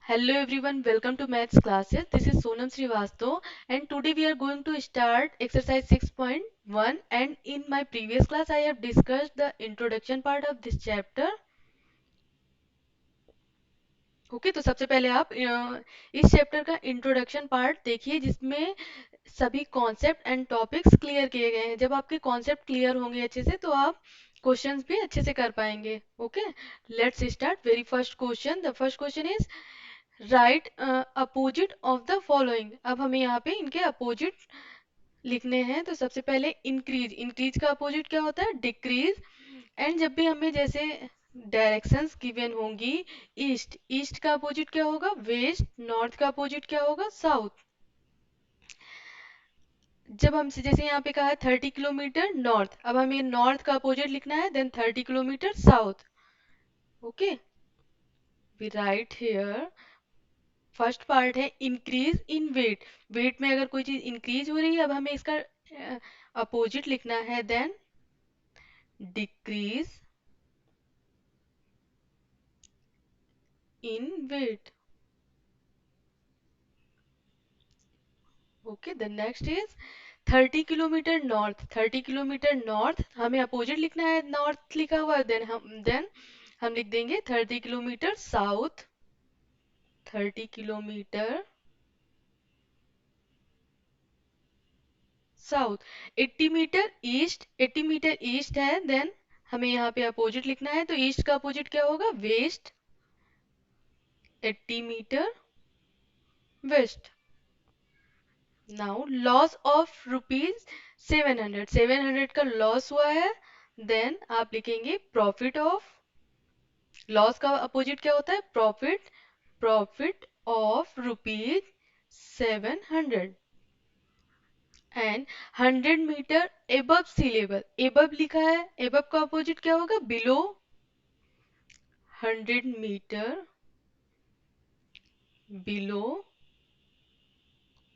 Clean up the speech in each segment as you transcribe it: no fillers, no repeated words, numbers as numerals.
Hello everyone, welcome to Maths classes. This is Sonam Srivastav and today we are going to start exercise 6.1 and in my previous class I have discussed the introduction part of this chapter. Okay तो सबसे पहले आप इस chapter का introduction part देखिए जिसमें सभी concept and topics clear किए गए हैं। जब आपके कॉन्सेप्ट क्लियर होंगे अच्छे से तो आप क्वेश्चंस भी अच्छे से कर पाएंगे। Okay, let's start. Very first question, the first question is right opposite of the following. अब हमें यहाँ पे इनके अपोजिट लिखने हैं। तो सबसे पहले इंक्रीज, इंक्रीज का अपोजिट क्या होता है? डिक्रीज। एंड जब भी हमें जैसे डायरेक्शंस गिवन होंगी, ईस्ट, ईस्ट का अपोजिट क्या होगा? वेस्ट। नॉर्थ का अपोजिट क्या होगा? साउथ। जब हमसे जैसे यहाँ पे कहा है 30 किलोमीटर नॉर्थ, अब हमें नॉर्थ का अपोजिट लिखना है, then 30 kilometre south. Okay, we write here first part है इंक्रीज इन वेट। वेट में अगर कोई चीज इंक्रीज हो रही है, अब हमें इसका अपोजिट लिखना है, then decrease in weight. Okay, the next is 30 kilometre north. 30 kilometre north, हमें अपोजिट लिखना है, नॉर्थ लिखा हुआ है, देन हम लिख देंगे 30 kilometre south. 30 kilometre south. 80 metre east, 80 metre east है, देन हमें यहाँ पे अपोजिट लिखना है, तो ईस्ट का अपोजिट क्या होगा? West. 80 metre west. Now loss of rupees 700, 700 का लॉस हुआ है, देन आप लिखेंगे प्रॉफिट ऑफ। लॉस का अपोजिट क्या होता है? Profit. Profit of rupees 700। And 100 metre above sea level, above लिखा है, एबव का अपोजिट क्या होगा? Below. 100 metre below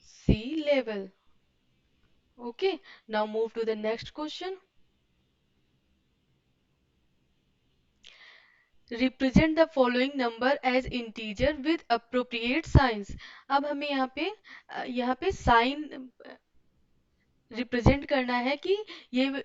sea level. Okay, now move to the next question. Represent the following number as integer with appropriate science. अब हमें यहाँ पे sign represent करना है कि ये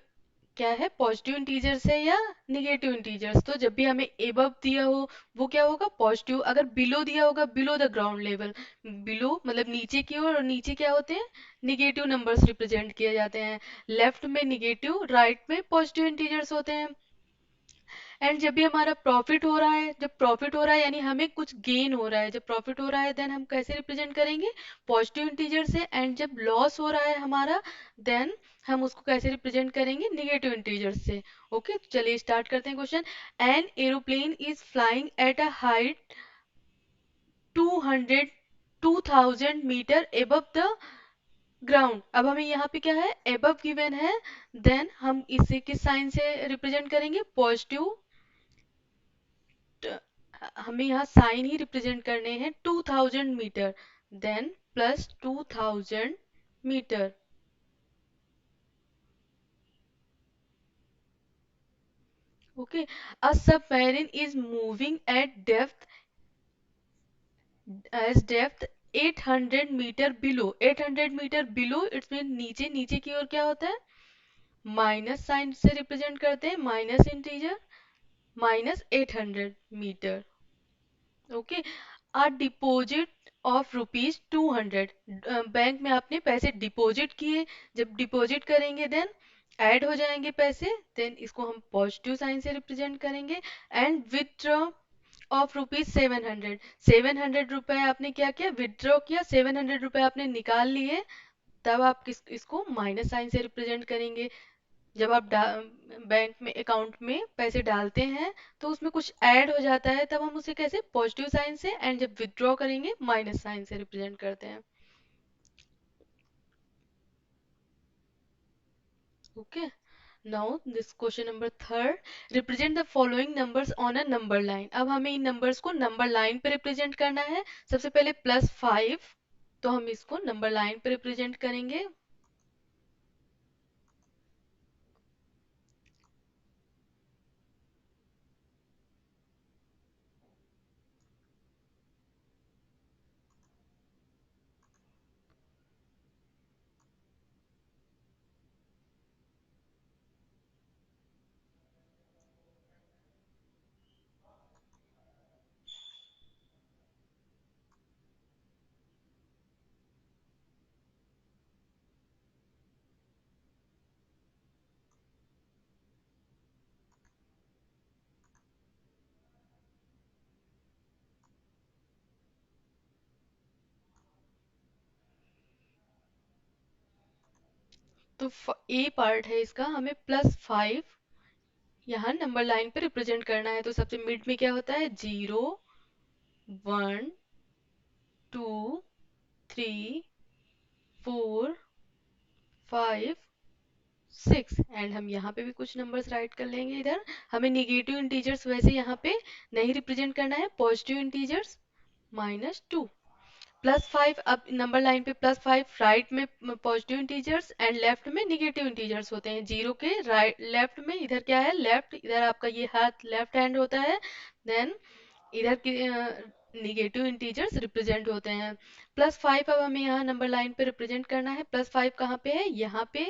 क्या है, पॉजिटिव इंटीजर्स है या निगेटिव इंटीजर्स। तो जब भी हमें एबव दिया हो वो क्या होगा? पॉजिटिव। अगर बिलो दिया होगा, below the ground level, below मतलब नीचे की ओर, और नीचे क्या होते हैं? निगेटिव नंबर्स रिप्रेजेंट किए जाते हैं। लेफ्ट में निगेटिव, राइट में पॉजिटिव इंटीजर्स होते हैं। एंड जब भी हमारा प्रॉफिट हो रहा है, जब प्रॉफिट हो रहा है यानी हमें कुछ गेन हो रहा है, जब प्रॉफिट हो रहा है देन हम कैसे रिप्रेजेंट करेंगे? पॉजिटिव इंटीजर से। एंड जब लॉस हो रहा है हमारा, देन हम उसको कैसे रिप्रेजेंट करेंगे? निगेटिव इंटीजर से। ओके, तो चलिए स्टार्ट करते हैं question. An aeroplane is flying at a height 200 2000 metre above the ground. अब हमें यहाँ पे क्या है? एबव गिवन है, देन हम इसे किस साइन से रिप्रेजेंट करेंगे? पॉजिटिव। हमें यहाँ साइन ही रिप्रेजेंट करने हैं। 2000 metre, then plus 2000 metre. Okay, a submarine is moving at depth, as depth 800 metre below. 800 metre below, it's mean नीचे, नीचे की ओर क्या होता है? माइनस साइन से रिप्रेजेंट करते हैं, minus integer, -800 metre. Okay, a deposit of rupees 200। Bank में आपने पैसे डिपॉजिट किए, जब डिपॉजिट करेंगे देन ऐड हो जाएंगे पैसे, देन इसको हम पॉजिटिव साइन से रिप्रेजेंट करेंगे। एंड विथड्रॉ ऑफ रुपीज 700, 700 रुपए आपने क्या किया? विथड्रॉ किया, 700 रुपए आपने निकाल लिए, तब आप इसको माइनस साइन से रिप्रेजेंट करेंगे। जब आप बैंक में अकाउंट में पैसे डालते हैं तो उसमें कुछ ऐड हो जाता है, तब हम उसे कैसे? पॉजिटिव साइन से। एंड जब विथड्रॉ करेंगे माइनस साइन से रिप्रेजेंट करते हैं। Okay, now this question number third, represent the following numbers on a number line. अब हमें इन नंबर्स को नंबर लाइन पे रिप्रेजेंट करना है। सबसे पहले +5, तो हम इसको नंबर लाइन पे रिप्रेजेंट करेंगे। तो ए पार्ट है इसका, हमें +5 यहाँ नंबर लाइन पे रिप्रेजेंट करना है। तो सबसे मिड में क्या होता है, 0 1 2 3 4 5 6 एंड हम यहाँ पे भी कुछ नंबर्स राइट कर लेंगे। इधर हमें निगेटिव इंटीजर्स वैसे यहाँ पे नहीं रिप्रेजेंट करना है, पॉजिटिव इंटीजर्स -2 +5। अब नंबर लाइन पे +5 राइट में पॉजिटिव इंटीजर्स एंड लेफ्ट में निगेटिव इंटीजर्स होते हैं। जीरो के राइट लेफ्ट में, इधर क्या है लेफ्ट, इधर आपका ये हाथ लेफ्ट हैंड होता है, देन इधर की निगेटिव इंटीजर्स रिप्रेजेंट होते हैं। +5 अब हमें यहाँ नंबर लाइन पे रिप्रेजेंट करना है। +5 कहाँ पे है, यहाँ पे,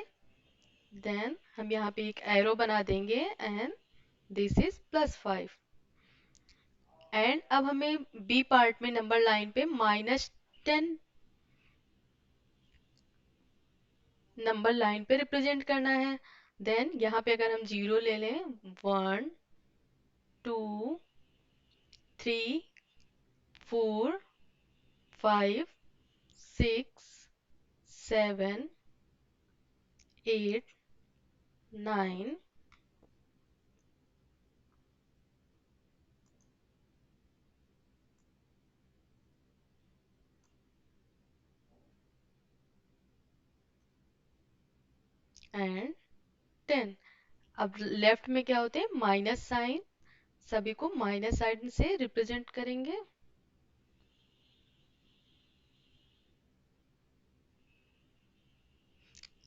देन हम यहाँ पे एक एरो बना देंगे एंड दिस इज +5। एंड अब हमें बी पार्ट में नंबर लाइन पे -10 नंबर लाइन पे रिप्रेजेंट करना है। देन यहाँ पे अगर हम 0 ले लें, 1 2 3 4 5 6 7 8 9 एंड 10। अब लेफ्ट में क्या होते हैं, माइनस साइन, सभी को माइनस साइन से रिप्रेजेंट करेंगे।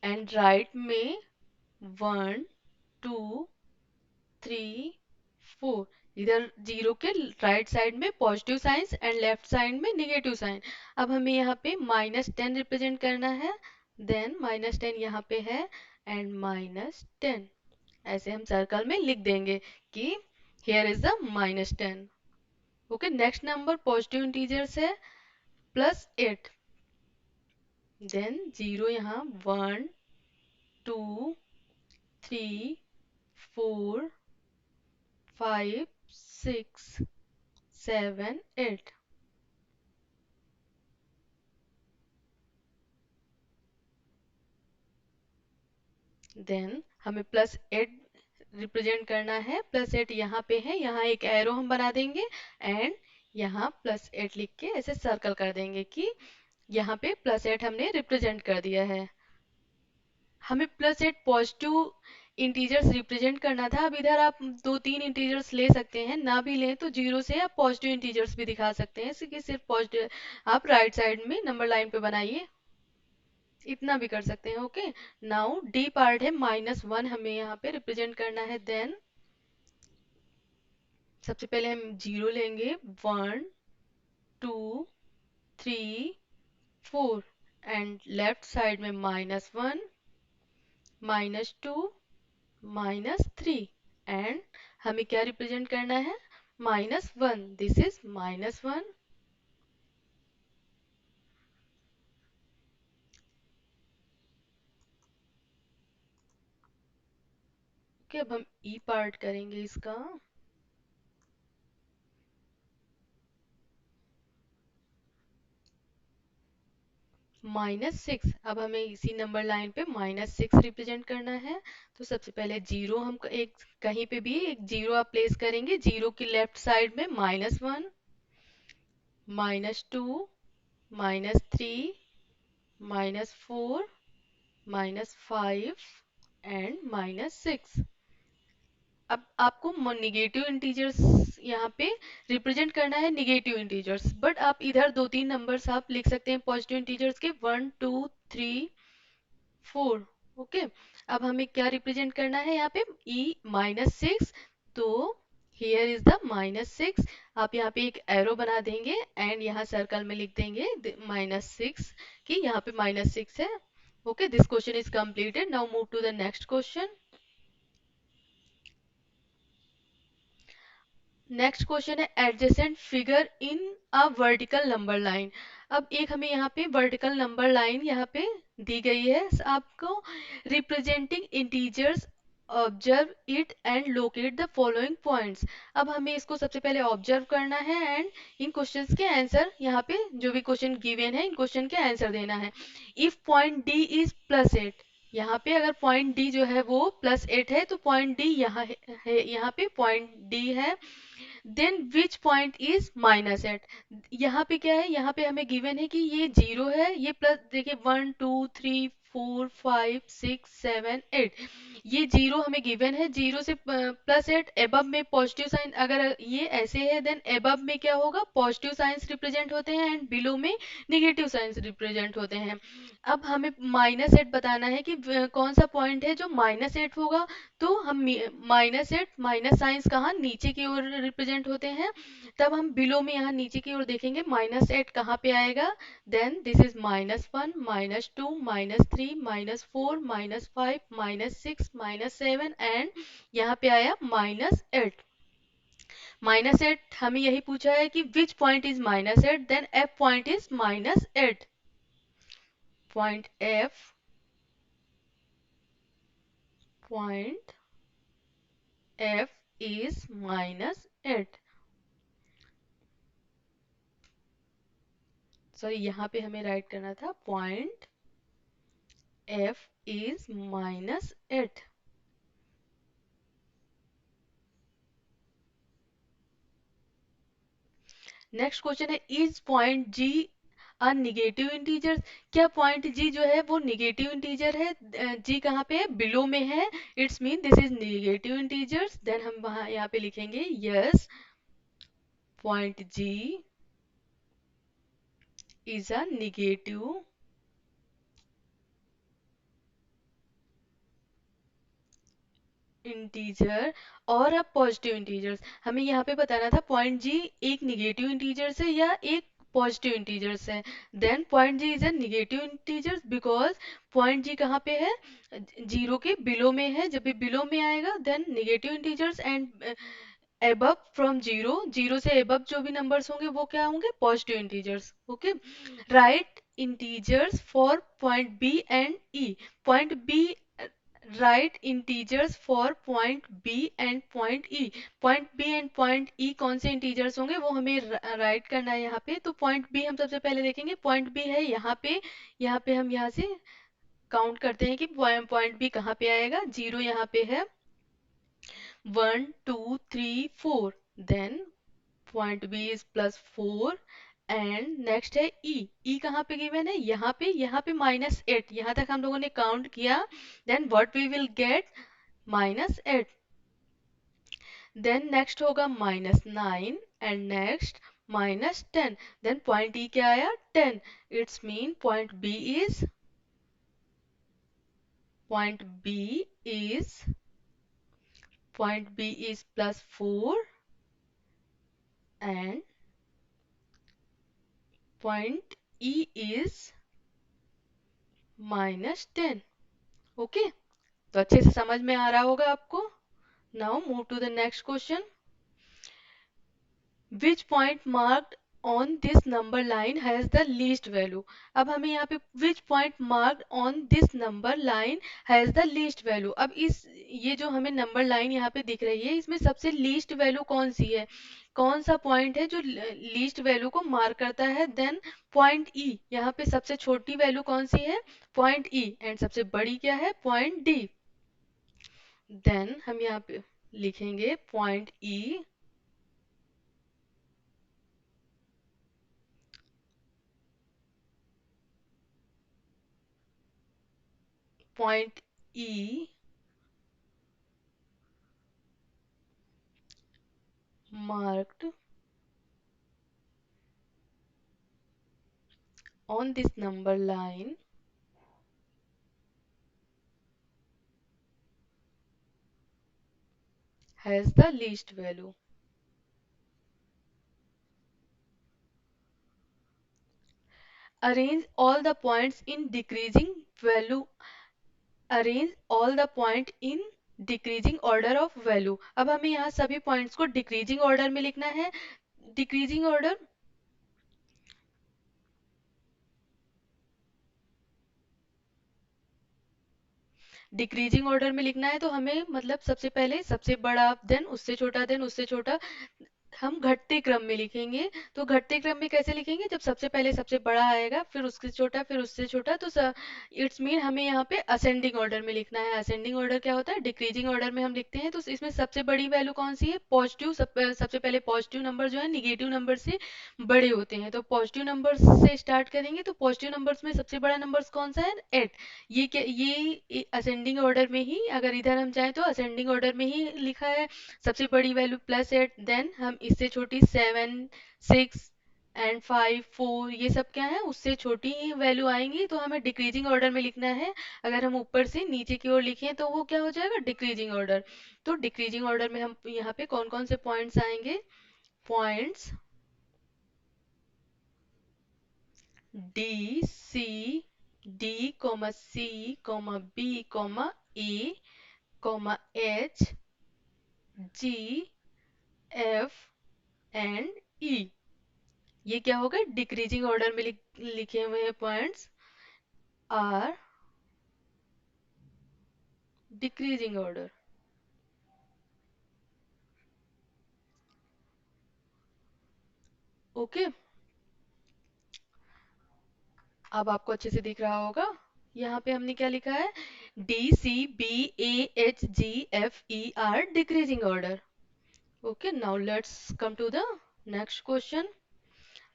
एंड राइट में 1 2 3 4, इधर 0 के राइट साइड में positive science and left side में निगेटिव साइन। अब हमें यहाँ पे -10 रिप्रेजेंट करना है, देन -10 यहाँ पे है एंड -10 ऐसे हम सर्कल में लिख देंगे कि here is the -10। Okay, next number positive integers है +8, देन 0 यहाँ, 1 2 3 4 5 6 7 8। देन हमें +8 रिप्रेजेंट करना है। +8 यहाँ पे है, यहाँ एक एरो हम बना देंगे एंड यहाँ +8 लिख के ऐसे सर्कल कर देंगे कि यहाँ पे +8 हमने रिप्रेजेंट कर दिया है। हमें +8 पॉजिटिव इंटीजर्स रिप्रेजेंट करना था। अब इधर आप 2-3 इंटीजर्स ले सकते हैं, ना भी लें तो 0 से आप पॉजिटिव इंटीजर्स भी दिखा सकते हैं, इसलिए सिर्फ पॉजिटिव आप राइट साइड में नंबर लाइन पे बनाइए, इतना भी कर सकते हैं। ओके, नाउ डी पार्ट है, -1 हमें यहाँ पे रिप्रेजेंट करना है। देन सबसे पहले हम 0 लेंगे, 1 2 3 4 एंड लेफ्ट साइड में -1 -2 -3 एंड हमें क्या रिप्रेजेंट करना है, -1, दिस इज -1। ओके, अब हम ई पार्ट करेंगे इसका। -6, अब हमें इसी नंबर लाइन पे -6 रिप्रेजेंट करना है। तो सबसे पहले 0 हम एक कहीं पे भी एक 0 आप प्लेस करेंगे, 0 की लेफ्ट साइड में -1 -2 -3 -4 -5 एंड -6। अब आपको निगेटिव इंटीजर्स यहाँ पे रिप्रेजेंट करना है, निगेटिव इंटीजर्स, बट आप इधर 2-3 नंबर्स आप लिख सकते हैं पॉजिटिव इंटीजर्स के, 1 2 3 4। ओके, अब हमें क्या रिप्रेजेंट करना है यहाँ पे, ई -6, तो हियर इज द -6। आप यहाँ पे एक एरो बना देंगे एंड यहाँ सर्कल में लिख देंगे -6 कि यहाँ पे -6 है। Okay, this question is completed. Now move to the next question. Next question है adjacent figure in a vertical number line. अब एक हमें यहाँ पे वर्टिकल नंबर लाइन यहाँ पे दी गई है आपको, representing integers, observe it and locate the following points. अब हमें इसको सबसे पहले ऑब्जर्व करना है एंड इन क्वेश्चंस के आंसर, यहाँ पे जो भी क्वेश्चन गिवन है इन क्वेश्चन के आंसर देना है। इफ पॉइंट डी इज +8, यहाँ पे अगर पॉइंट डी जो है वो +8 है तो पॉइंट डी यहाँ है, यहाँ पे पॉइंट डी है। Then which point is -8। यहाँ पे क्या है, यहाँ पे हमें गिवन है कि ये 0 है, ये प्लस देखिए 1 2 3 4 5 6 7 8, ये 0 हमें गिवन है। 0 से +8, एबव में पॉजिटिव साइन, अगर ये ऐसे है देन एबव में क्या होगा, पॉजिटिव साइंस रिप्रेजेंट होते हैं एंड बिलो में निगेटिव साइंस रिप्रेजेंट होते हैं। अब हमें -8 बताना है कि कौन सा पॉइंट है जो -8 होगा। तो हम -8 माइनस साइंस कहाँ, नीचे की ओर रिप्रेजेंट होते हैं। तब हम बिलो में यहाँ नीचे की ओर देखेंगे -8 कहाँ पे आएगा। देन दिस इज -1 -2 -3 -4 -5 -6 -7 एंड यहाँ पे आया -8। -8 हमें यही पूछा है कि which point is -8, then F point is -8। Point F point F is -8। Sorry, यहाँ पे हमें राइट करना था point F is -8। Next question है, is point G a negative integer. क्या पॉइंट जी जो है वो निगेटिव इंटीजर है? जी कहाँ पे है, बिलो में है, it's mean this is negative integers. Then हम वहाँ यहाँ पे लिखेंगे yes, point G is a negative integer और अब पॉजिटिव इंटीजर्स। हमें यहाँ पे बताना था पॉइंट जी एक निगेटिव इंटीजर्स है या एक पॉजिटिव इंटीजर्स है। Then point G is a negative integers because point G कहाँ पे है, 0 के बिलो में है। जब भी बिलो में आएगा then negative integers and above from 0, 0 से एबव जो भी नंबर्स होंगे वो क्या होंगे, positive integers. Okay, write integers for point B and E. Point B, write integers for point B and point E. Point B and point E कौन से integers होंगे वो हमें राइट करना है यहाँ पे। तो पॉइंट बी हम सबसे पहले देखेंगे, पॉइंट बी है यहाँ पे। यहाँ पे हम यहाँ से काउंट करते हैं कि पॉइंट बी कहाँ पे आएगा। 0 यहाँ पे है, 1 2 3 4, then point B is +4 and next है ई। ई कहाँ पे गिवन है, यहाँ पे -8, यहाँ तक हम लोगों ने काउंट किया। Then what we will get, -8। Then next होगा -9 and next -10। Then point E क्या आया, 10। It's mean point B is +4 and point E is -10। Okay, तो अच्छे से समझ में आ रहा होगा आपको। Now move to the next question. Which point marked on this number line has the least value. अब हमें यहाँ पे which point marked on this number line has the least value. अब इस ये जो हमें नंबर लाइन यहाँ पे दिख रही है इसमें सबसे लीस्ट वैल्यू कौन सी है, कौन सा पॉइंट है जो लीस्ट वैल्यू को मार्क करता है। देन पॉइंट ई, यहाँ पे सबसे छोटी वैल्यू कौन सी है, पॉइंट ई, एंड सबसे बड़ी क्या है, पॉइंट डी। देन हम यहाँ पे लिखेंगे point E, point E marked on this number line has the least value. Arrange all the points in decreasing value. Arrange all the point in decreasing order of value. अब हमें यहाँ सभी points को decreasing order में लिखना है। Decreasing order, decreasing order में लिखना है तो हमें मतलब सबसे पहले सबसे बड़ा, देन उससे छोटा, देन उससे छोटा, हम घटते क्रम में लिखेंगे। तो घटते क्रम में कैसे लिखेंगे, जब सबसे पहले सबसे बड़ा आएगा, फिर उससे छोटा, फिर उससे छोटा, तो इट्स मीन हमें यहाँ पे असेंडिंग ऑर्डर में लिखना है। असेंडिंग ऑर्डर क्या होता है, डिक्रीजिंग ऑर्डर में हम लिखते हैं। तो इसमें सबसे बड़ी वैल्यू कौन सी है, पॉजिटिव। सबसे पहले पॉजिटिव नंबर जो है निगेटिव नंबर से बड़े होते हैं, तो पॉजिटिव नंबर से स्टार्ट करेंगे। तो पॉजिटिव नंबर्स में सबसे बड़ा नंबर कौन सा है, 8। ये क्या, ये असेंडिंग ऑर्डर में ही, अगर इधर हम चाहें तो असेंडिंग ऑर्डर में ही लिखा है। सबसे बड़ी वैल्यू +8, देन हम इससे छोटी 7, 6 एंड 5, 4, ये सब क्या है, उससे छोटी ही वैल्यू आएंगी, तो हमें डिक्रीजिंग ऑर्डर में लिखना है। अगर हम ऊपर से नीचे की ओर लिखें तो वो क्या हो जाएगा, डिक्रीजिंग ऑर्डर। तो डिक्रीजिंग ऑर्डर में हम यहाँ पे कौन कौन से पॉइंट्स आएंगे, points D, C, D, C, B, A, H, G, F and E. ये क्या होगा, डिक्रीजिंग ऑर्डर में लिखे हुए हैं points are decreasing order. Okay, अब आपको अच्छे से दिख रहा होगा। यहाँ पे हमने क्या लिखा है, D, C, B, A, H, G, F, E, R decreasing order. Okay, now let's come to the next question.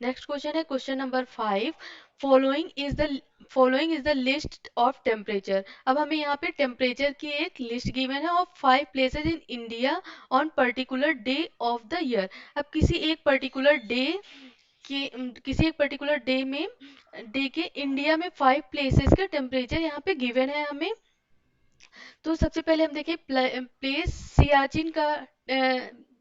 Next question है question number 5। Following is the following is the list of temperature. अब हमें यहाँ पे temperature की एक list given है of 5 places in India on particular day of the year. अब किसी एक पर्टिकुलर डे के इंडिया में 5 प्लेसेस का टेम्परेचर यहाँ पे गिवन है हमें। तो सबसे पहले हम देखें प्लेस सियाचिन का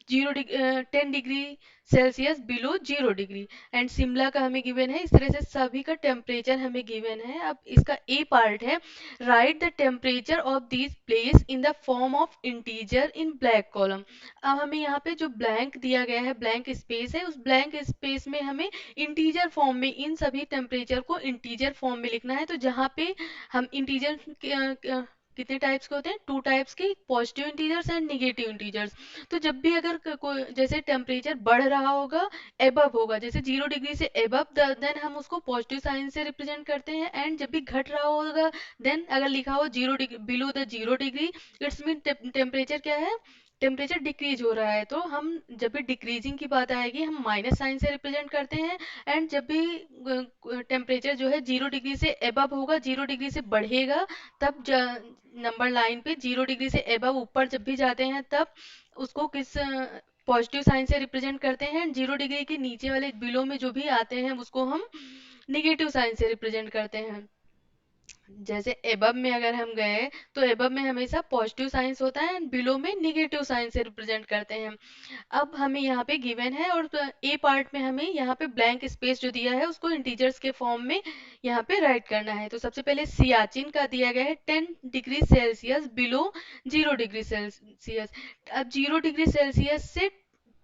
10 degree Celsius below 0 degree, and Shimla का हमें गिवन है। इस तरह से सभी का टेम्परेचर हमें गिवन है। अब इसका ए पार्ट है, right the temperature of these place in the form of integer in black column. अब हमें यहाँ पे जो ब्लैंक दिया गया है, ब्लैंक स्पेस है, उस ब्लैंक स्पेस में हमें इंटीजर फॉर्म में इन सभी टेम्परेचर को इंटीजर फॉर्म में लिखना है। तो जहाँ पे हम इंटीजर कितने टाइप्स के होते हैं, 2 टाइप्स के, positive integers and negative integers. तो जब भी अगर कोई जैसे टेम्परेचर बढ़ रहा होगा, एबव होगा, जैसे 0 डिग्री से एबव, देन हम उसको पॉजिटिव साइन से रिप्रेजेंट करते हैं। एंड जब भी घट रहा होगा, देन अगर लिखा हो 0 degree, below the 0 degree, it's mean temperature क्या है, टेम्परेचर डिक्रीज हो रहा है। तो हम जब भी डिक्रीजिंग की बात आएगी, हम माइनस साइन से रिप्रेजेंट करते हैं। एंड जब भी टेम्परेचर जो है 0 डिग्री से एबव होगा, 0 डिग्री से बढ़ेगा, तब नंबर लाइन पे 0 डिग्री से एबव ऊपर जब भी जाते हैं, तब उसको किस पॉजिटिव साइन से रिप्रेजेंट करते हैं। 0 डिग्री के नीचे वाले बिलो में जो भी आते हैं, उसको हम निगेटिव साइन से रिप्रेजेंट करते हैं। जैसे एबब में अगर हम गए, तो एबब में हमेशा पॉजिटिव साइंस होता है, एंड बिलो में निगेटिव साइन से रिप्रेजेंट करते हैं। अब हमें यहाँ पे गिवन है, और ए पार्ट में हमें यहाँ पे ब्लैंक स्पेस जो दिया है, उसको इंटीजर्स के फॉर्म में यहाँ पे राइट करना है। तो सबसे पहले सियाचिन का दिया गया है 10 degree Celsius below 0 degree Celsius. अब 0 डिग्री सेल्सियस से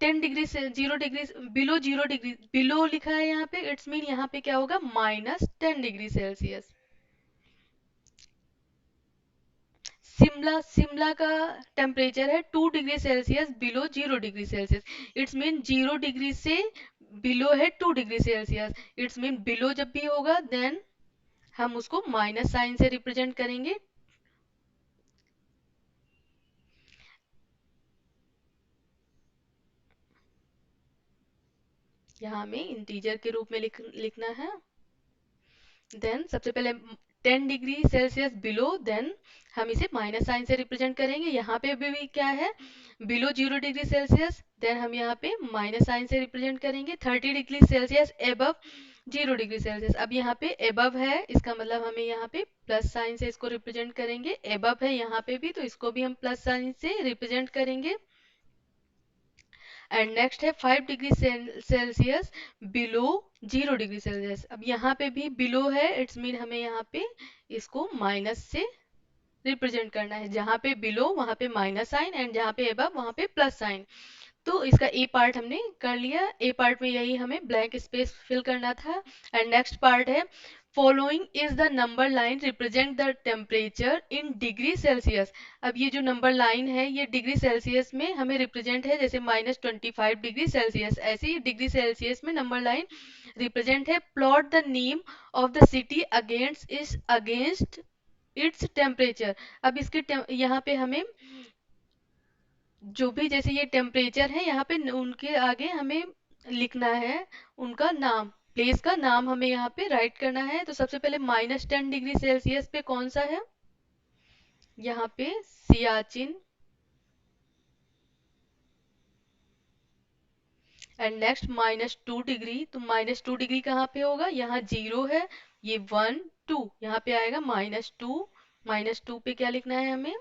10 डिग्री से 0 डिग्री बिलो 0 डिग्री, बिलो लिखा है यहाँ पे, इट्स मीन यहाँ पे क्या होगा, -10 डिग्री सेल्सियस। शिमला शिमला का टेम्परेचर है 2 degree Celsius below 0 degree Celsius. It's mean 0 degree से बिलो है 2 degree Celsius. It's mean below जब भी होगा, देन हम उसको माइनस साइन से रिप्रेजेंट करेंगे। यहाँ हमें इंटीजर के रूप में लिखना है। देन सबसे पहले 10 डिग्री सेल्सियस बिलो, देन हम इसे माइनस साइन से रिप्रेजेंट करेंगे। यहाँ पे भी क्या है, बिलो 0 डिग्री सेल्सियस, देन हम यहाँ पे माइनस साइन से रिप्रेजेंट करेंगे। 30 degree Celsius above 0 degree Celsius. अब यहाँ पे एबव है, इसका मतलब हमें यहाँ पे प्लस साइन से इसको रिप्रेजेंट करेंगे। एबव है यहाँ पे भी, तो इसको भी हम प्लस साइन से रिप्रेजेंट करेंगे। एंड नेक्स्ट है 5 degree Celsius below 0 degree Celsius. अब यहाँ पे भी बिलो है, इट्स मीन हमें यहाँ पे इसको माइनस से रिप्रेजेंट करना है। जहाँ पे बिलो वहाँ पे माइनस साइन, एंड जहाँ पे अबव वहाँ पे प्लस साइन। तो इसका ए पार्ट हमने कर लिया। ए पार्ट में यही हमें ब्लैंक स्पेस फिल करना था। एंड नेक्स्ट पार्ट है following is the number line represent the temperature in degree Celsius. अब ये जो नंबर लाइन है ये डिग्री सेल्सियस में हमें रिप्रेजेंट है, जैसे -25 डिग्री सेल्सियस, ऐसे ही डिग्री सेल्सियस में नंबर लाइन रिप्रेजेंट है। Plot the name of the city against its temperature. अब इसके यहाँ पे हमें जो भी जैसे ये टेम्परेचर है यहाँ पे उनके आगे हमें लिखना है उनका नाम, प्लेस का नाम हमें यहाँ पे राइट करना है। तो सबसे पहले -10 डिग्री सेल्सियस पे कौन सा है, यहाँ पे सियाचिन। एंड नेक्स्ट -2 डिग्री, तो -2 डिग्री कहाँ पे होगा, यहाँ 0 है, ये 1 2 यहाँ पे आएगा -2। -2 पे क्या लिखना है हमें,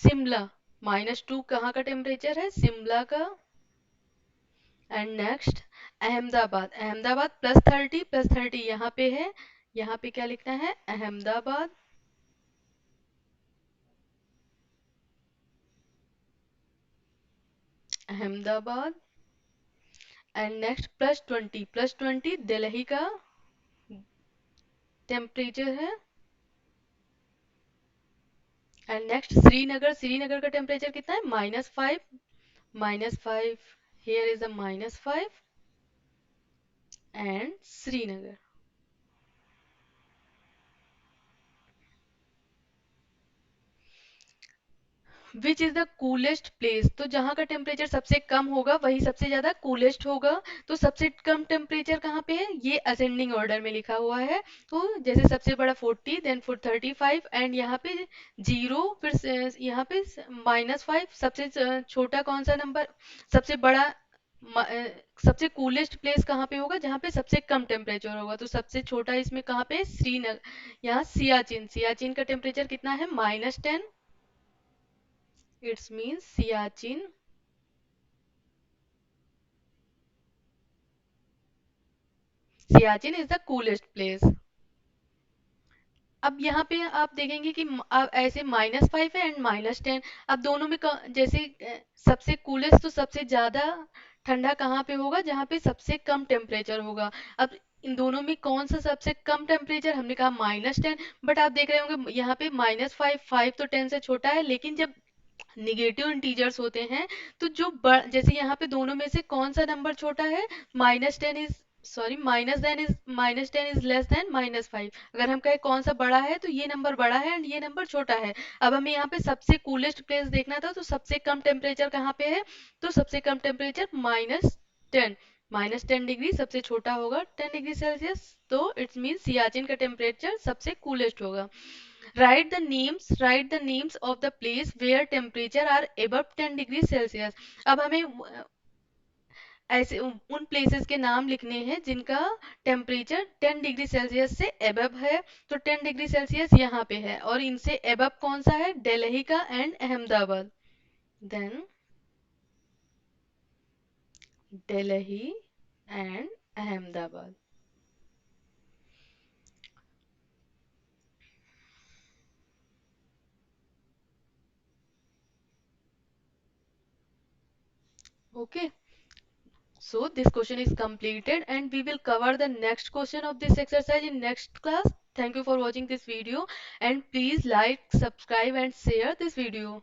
शिमला। -2 कहाँ का टेम्परेचर है, शिमला का। And next Ahmedabad. अहमदाबाद +30 यहाँ पे है, यहाँ पे क्या लिखना है, अहमदाबाद। अहमदाबाद। एंड नेक्स्ट +20 दिल्ली का टेम्परेचर है। And next Srinagar. श्रीनगर का टेम्परेचर कितना है, -5। -5, here is a -5 and Srinagar. Which is the coolest place, तो जहाँ का टेम्परेचर सबसे कम होगा वही सबसे ज्यादा कूलेस्ट होगा। तो सबसे कम टेम्परेचर कहाँ पे है, ये असेंडिंग ऑर्डर में लिखा हुआ है। तो जैसे सबसे बड़ा 40, देन फिर 35 एंड यहाँ पे 0, फिर यहाँ पे -5। सबसे छोटा कौन सा नंबर, सबसे बड़ा सबसे कूलेस्ट प्लेस कहाँ पे होगा, जहाँ पे सबसे कम टेम्परेचर होगा। तो सबसे छोटा इसमें कहाँ पे, श्रीनगर। यहाँ सियाचिन। सियाचिन का टेम्परेचर कितना है, -10। It means Siachen. Siachen is the coolest place. अब यहाँ पे आप देखेंगे कि ऐसे -5 है एंड -10। अब दोनों में जैसे सबसे कूलेस्ट तो सबसे ज्यादा ठंडा कहाँ पे होगा, जहाँ पे सबसे कम टेम्परेचर होगा। अब इन दोनों में कौन सा सबसे कम टेम्परेचर, हमने कहा -10। बट आप देख रहे होंगे यहाँ पे -5, 5 तो 10 से छोटा है, लेकिन जब निगेटिव इंटीजर्स होते हैं तो जैसे यहाँ पे दोनों में से कौन सा नंबर छोटा है, -10 is sorry -10 is less than -5। अगर हम कहें कौन सा बड़ा है, तो ये नंबर बड़ा है एंड ये नंबर छोटा है। अब हमें यहाँ पे सबसे कूलेस्ट प्लेस देखना था, तो सबसे कम टेम्परेचर कहाँ पे है, तो सबसे कम टेम्परेचर -10। -10 डिग्री सबसे छोटा होगा 10 डिग्री सेल्सियस, तो इट्स मीन सियाचिन का टेम्परेचर सबसे कूलेस्ट होगा। Write the names of the place where temperature are above 10 degree Celsius. अब हमें ऐसे उन प्लेसेस के नाम लिखने हैं जिनका टेम्परेचर 10 डिग्री सेल्सियस से एबव है। तो 10 डिग्री सेल्सियस यहाँ पे है, और इनसे एबव कौन सा है, दिल्ली का and Ahmedabad. Then Delhi and Ahmedabad. Okay. So this question is completed and we will cover the next question of this exercise in next class. Thank you for watching this video and please like, subscribe and share this video.